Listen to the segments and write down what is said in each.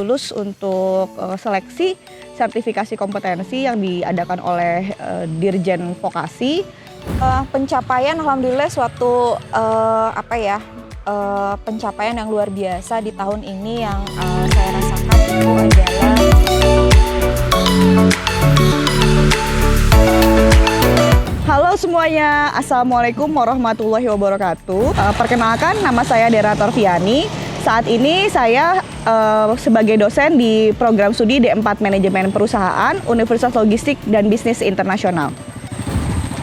lulus untuk seleksi sertifikasi kompetensi yang diadakan oleh Dirjen Vokasi. Pencapaian alhamdulillah suatu pencapaian yang luar biasa di tahun ini yang saya rasakan itu adalah Halo semuanya, Assalamualaikum warahmatullahi wabarakatuh. Perkenalkan, nama saya Dera Torviani. Saat ini saya sebagai dosen di program studi D4 Manajemen Perusahaan Universitas Logistik dan Bisnis Internasional.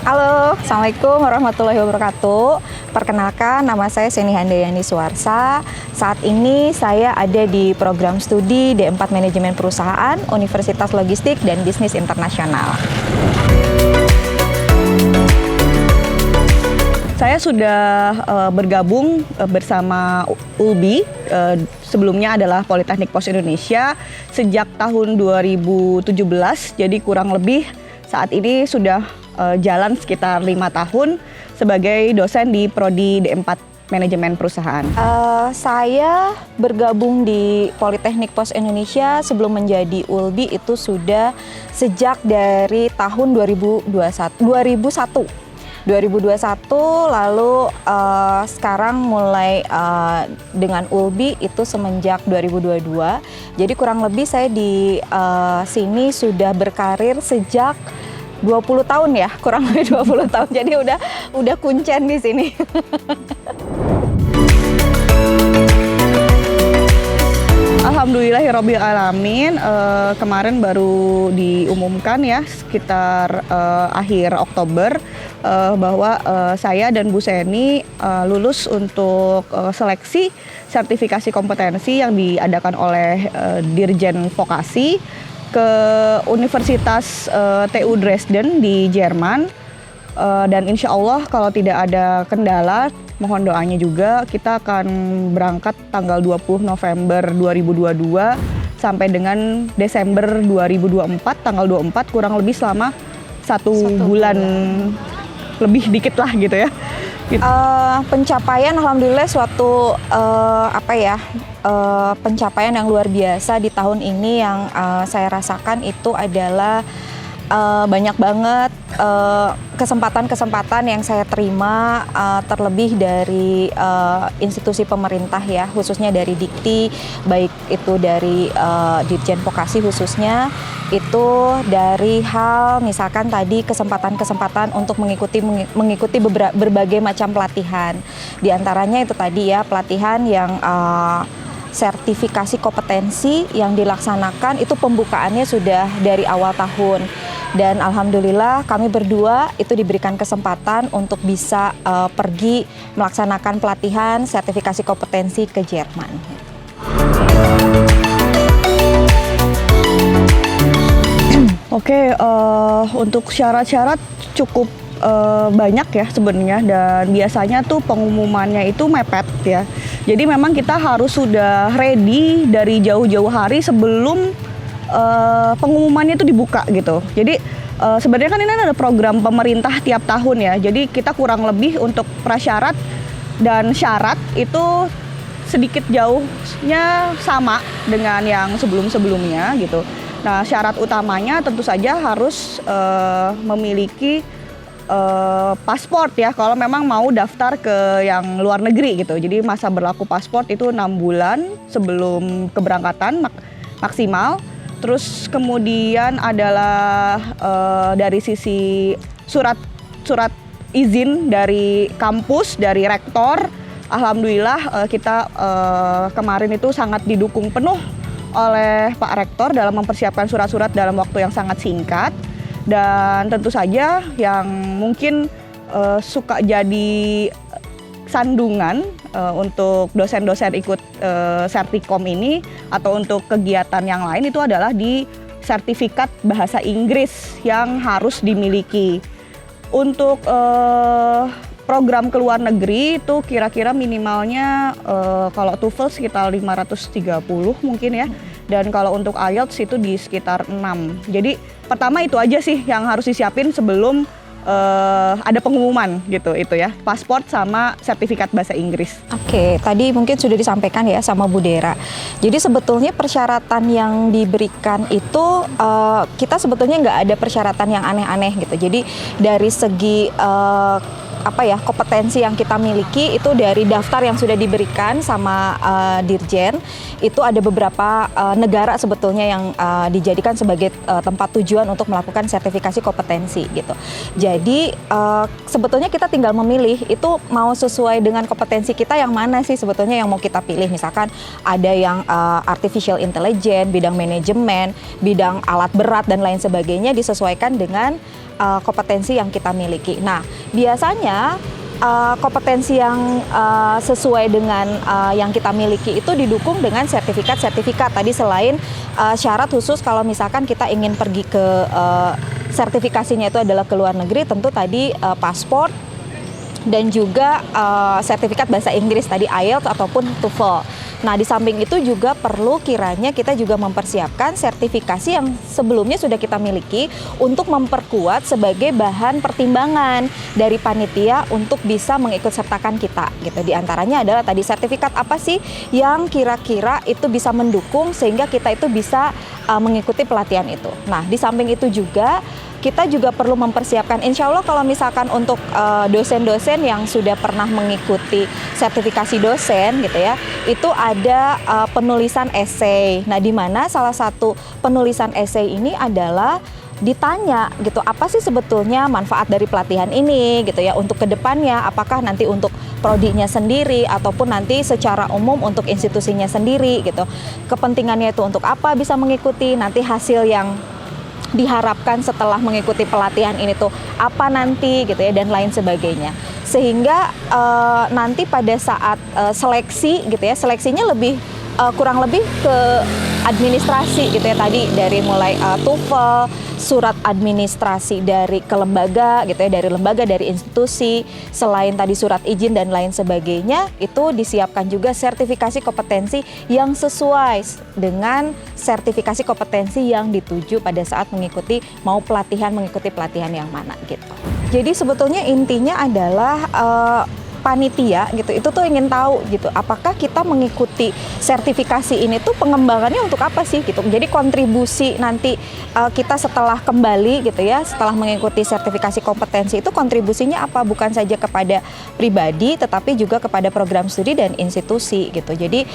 Halo, Assalamualaikum warahmatullahi wabarakatuh. Perkenalkan, nama saya Seni Handayani Suwarsa. Saat ini saya ada di program studi D4 Manajemen Perusahaan Universitas Logistik dan Bisnis Internasional. Saya sudah bergabung bersama ULBI, sebelumnya adalah Politeknik Pos Indonesia, sejak tahun 2017, jadi kurang lebih saat ini sudah jalan sekitar 5 tahun sebagai dosen di Prodi D4 Manajemen Perusahaan. Saya bergabung di Politeknik Pos Indonesia sebelum menjadi ULBI itu sudah sejak dari tahun 2021, lalu sekarang mulai dengan ULBI itu semenjak 2022. Jadi kurang lebih saya di sini sudah berkarir sejak 20 tahun ya, kurang lebih 20 tahun. Jadi udah kuncen di sini. Alhamdulillahirabbil alamin, kemarin baru diumumkan ya sekitar akhir Oktober bahwa saya dan Bu Seni lulus untuk seleksi sertifikasi kompetensi yang diadakan oleh Dirjen Vokasi ke Universitas TU Dresden di Jerman, dan insya Allah kalau tidak ada kendala, mohon doanya juga, kita akan berangkat tanggal 20 November 2022 sampai dengan Desember 2024, tanggal 24, kurang lebih selama satu bulan lebih dikit lah gitu ya. Pencapaian alhamdulillah suatu pencapaian yang luar biasa di tahun ini yang saya rasakan itu adalah banyak banget kesempatan-kesempatan yang saya terima, terlebih dari institusi pemerintah ya, khususnya dari Dikti, baik itu dari Dirjen Vokasi khususnya, itu dari hal misalkan tadi kesempatan-kesempatan untuk mengikuti berbagai macam pelatihan. Di antaranya itu tadi ya, pelatihan yang sertifikasi kompetensi yang dilaksanakan itu pembukaannya sudah dari awal tahun. Dan alhamdulillah kami berdua itu diberikan kesempatan untuk bisa pergi melaksanakan pelatihan sertifikasi kompetensi ke Jerman. Oke, untuk syarat-syarat cukup banyak ya sebenarnya, dan biasanya tuh pengumumannya itu mepet ya. Jadi memang kita harus sudah ready dari jauh-jauh hari sebelum pengumumannya itu dibuka gitu. Jadi sebenarnya kan ini ada program pemerintah tiap tahun ya. Jadi kita kurang lebih untuk prasyarat dan syarat itu sedikit jauhnya sama dengan yang sebelum-sebelumnya gitu. Nah, syarat utamanya tentu saja harus memiliki paspor ya, kalau memang mau daftar ke yang luar negeri gitu. Jadi masa berlaku paspor itu 6 bulan sebelum keberangkatan maksimal. Terus kemudian adalah dari sisi surat izin dari kampus, dari rektor. Alhamdulillah kita kemarin itu sangat didukung penuh oleh Pak Rektor dalam mempersiapkan surat-surat dalam waktu yang sangat singkat. Dan tentu saja yang mungkin suka jadi sandungan untuk dosen-dosen ikut Sertikom ini atau untuk kegiatan yang lain itu adalah di sertifikat bahasa Inggris yang harus dimiliki. Untuk program ke luar negeri itu kira-kira minimalnya kalau TOEFL sekitar 530 mungkin ya. Dan kalau untuk IELTS itu di sekitar 6. Jadi pertama itu aja sih yang harus disiapin sebelum ada pengumuman gitu itu ya, paspor sama sertifikat bahasa Inggris. Oke, tadi mungkin sudah disampaikan ya sama Bu Dera. Jadi sebetulnya persyaratan yang diberikan itu kita sebetulnya nggak ada persyaratan yang aneh-aneh gitu. Jadi dari segi kompetensi yang kita miliki itu dari daftar yang sudah diberikan sama Dirjen itu ada beberapa negara sebetulnya yang dijadikan sebagai tempat tujuan untuk melakukan sertifikasi kompetensi gitu. Jadi sebetulnya kita tinggal memilih itu mau sesuai dengan kompetensi kita yang mana sih sebetulnya yang mau kita pilih. Misalkan ada yang artificial intelligence, bidang manajemen, bidang alat berat dan lain sebagainya disesuaikan dengan kompetensi yang kita miliki. Nah, biasanya kompetensi yang sesuai dengan yang kita miliki itu didukung dengan sertifikat-sertifikat. Tadi selain syarat khusus kalau misalkan kita ingin pergi ke sertifikasinya itu adalah ke luar negeri, tentu tadi paspor dan juga sertifikat bahasa Inggris tadi IELTS ataupun TOEFL. Nah, di samping itu juga perlu kiranya kita juga mempersiapkan sertifikasi yang sebelumnya sudah kita miliki untuk memperkuat sebagai bahan pertimbangan dari panitia untuk bisa mengikut sertakan kita gitu. Di antaranya adalah tadi sertifikat apa sih yang kira-kira itu bisa mendukung sehingga kita itu bisa mengikuti pelatihan itu. Nah, di samping itu juga kita juga perlu mempersiapkan, insya Allah kalau misalkan untuk dosen-dosen yang sudah pernah mengikuti sertifikasi dosen gitu ya, itu ada penulisan esai. Nah, di mana salah satu penulisan esai ini adalah ditanya gitu, apa sih sebetulnya manfaat dari pelatihan ini gitu ya untuk kedepannya, apakah nanti untuk prodinya sendiri ataupun nanti secara umum untuk institusinya sendiri gitu. Kepentingannya itu untuk apa bisa mengikuti, nanti hasil yang diharapkan setelah mengikuti pelatihan ini tuh apa nanti gitu ya dan lain sebagainya, sehingga nanti pada saat seleksi gitu ya, seleksinya lebih kurang lebih ke administrasi gitu ya, tadi dari mulai TOEFL, surat administrasi dari ke lembaga gitu ya, dari lembaga, dari institusi, selain tadi surat izin dan lain sebagainya, itu disiapkan juga sertifikasi kompetensi yang sesuai dengan sertifikasi kompetensi yang dituju pada saat mengikuti mengikuti pelatihan yang mana gitu. Jadi sebetulnya intinya adalah panitia gitu, itu tuh ingin tahu gitu, apakah kita mengikuti sertifikasi ini tuh pengembangannya untuk apa sih gitu. Jadi kontribusi nanti kita setelah kembali gitu ya, setelah mengikuti sertifikasi kompetensi itu kontribusinya apa, bukan saja kepada pribadi tetapi juga kepada program studi dan institusi gitu. Jadi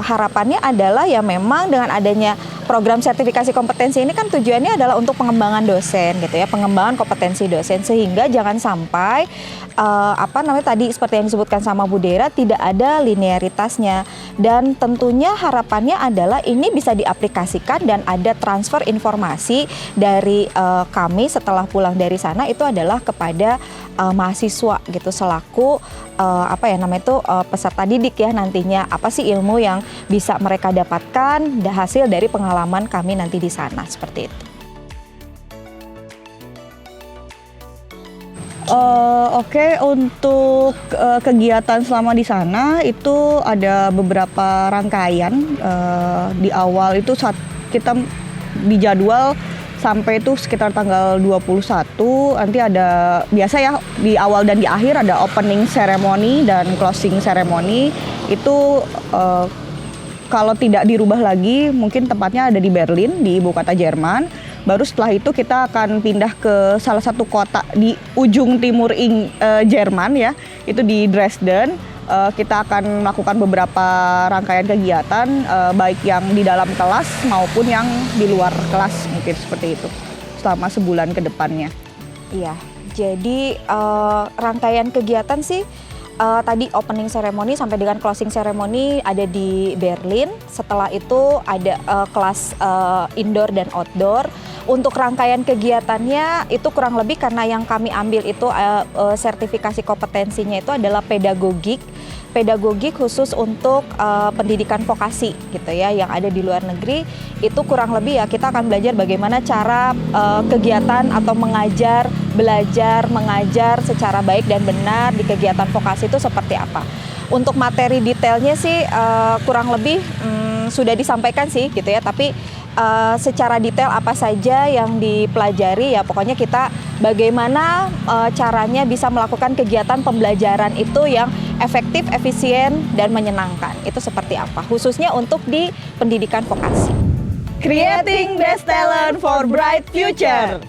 harapannya adalah ya memang dengan adanya program sertifikasi kompetensi ini kan tujuannya adalah untuk pengembangan dosen gitu ya, pengembangan kompetensi dosen, sehingga jangan sampai tadi seperti yang disebutkan sama Bu Dera tidak ada linearitasnya, dan tentunya harapannya adalah ini bisa diaplikasikan dan ada transfer informasi dari kami setelah pulang dari sana itu adalah kepada mahasiswa gitu selaku peserta didik ya, nantinya apa sih ilmu yang bisa mereka dapatkan hasil dari pengalaman kami nanti di sana, seperti itu. Oke, untuk kegiatan selama di sana itu ada beberapa rangkaian. Di awal itu saat kita dijadwal sampai itu sekitar tanggal 21, nanti ada biasa ya di awal dan di akhir ada opening ceremony dan closing ceremony. Itu kalau tidak dirubah lagi mungkin tempatnya ada di Berlin, di ibu kota Jerman. Baru setelah itu kita akan pindah ke salah satu kota di ujung timur Jerman ya, itu di Dresden. Kita akan melakukan beberapa rangkaian kegiatan, baik yang di dalam kelas maupun yang di luar kelas, mungkin seperti itu, selama sebulan ke depannya. Iya, jadi rangkaian kegiatan sih tadi opening ceremony sampai dengan closing ceremony ada di Berlin. Setelah itu ada kelas indoor dan outdoor. Untuk rangkaian kegiatannya itu kurang lebih, karena yang kami ambil itu sertifikasi kompetensinya itu adalah pedagogik khusus untuk pendidikan vokasi gitu ya, yang ada di luar negeri. Itu kurang lebih ya kita akan belajar bagaimana cara kegiatan atau belajar mengajar secara baik dan benar di kegiatan vokasi itu seperti apa. Untuk materi detailnya sih kurang lebih sudah disampaikan sih gitu ya, tapi secara detail apa saja yang dipelajari ya pokoknya kita bagaimana caranya bisa melakukan kegiatan pembelajaran itu yang efektif, efisien, dan menyenangkan. Itu seperti apa? Khususnya untuk di pendidikan vokasi. Creating best talent for bright future.